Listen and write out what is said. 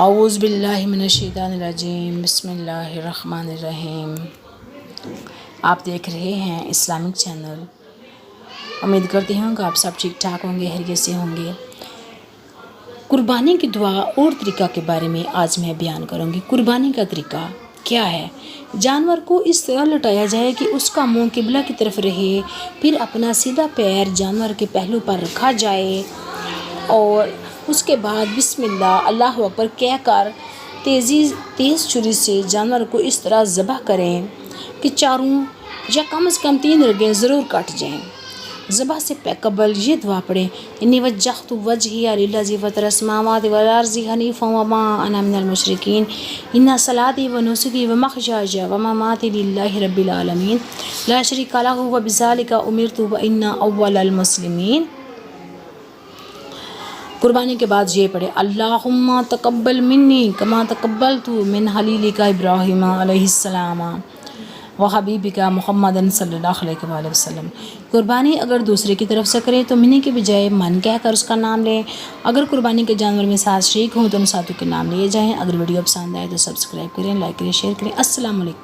اعوذ باللہ من الشیطان الرجیم، بسم اللہ الرحمن الرحیم۔ آپ دیکھ رہے ہیں اسلامک چینل۔ امید کرتی ہوں کہ آپ سب ٹھیک ٹھاک ہوں گے، خیریت سے ہوں گے۔ قربانی کی دعا اور طریقہ کے بارے میں آج میں بیان کروں گی۔ قربانی کا طریقہ کیا ہے؟ جانور کو اس طرح لٹایا جائے کہ اس کا منہ قبلہ کی طرف رہے، پھر اپنا سیدھا پیر جانور کے پہلو پر رکھا جائے اور اس کے بعد بسم اللہ اللہ اکبر کہہ کر تیز چھری سے جانور کو اس طرح ذبح کریں کہ چاروں یا کم از کم 3 رگیں ضرور کٹ جائیں۔ ذبح سے قبل یہ دعا پڑھیں: انی وجہت وجہی للذی فطر السماوات والارض حنیفا وما انا من المشرکین ان صلاتی و نسکی و محیای و مماتی للہ رب العالمین لا شریک لہ وبذلک امرت وانا اول المسلمین۔ قربانی کے بعد یہ پڑھے: اللہم تقبل منی کما تقبلت من خلیلک ابراہیم علیہ السلام و حبیبک محمد صلی اللہ علیہ وآلہ وسلم۔ قربانی اگر دوسرے کی طرف سے کریں تو منی کے بجائے من کہہ کر اس کا نام لیں۔ اگر قربانی کے جانور میں ساتھ شریک ہوں تو ان ساتھوں کے نام لیے جائیں۔ اگر ویڈیو پسند آئے تو سبسکرائب کریں، لائک کریں، شیئر کریں۔ السلام علیکم۔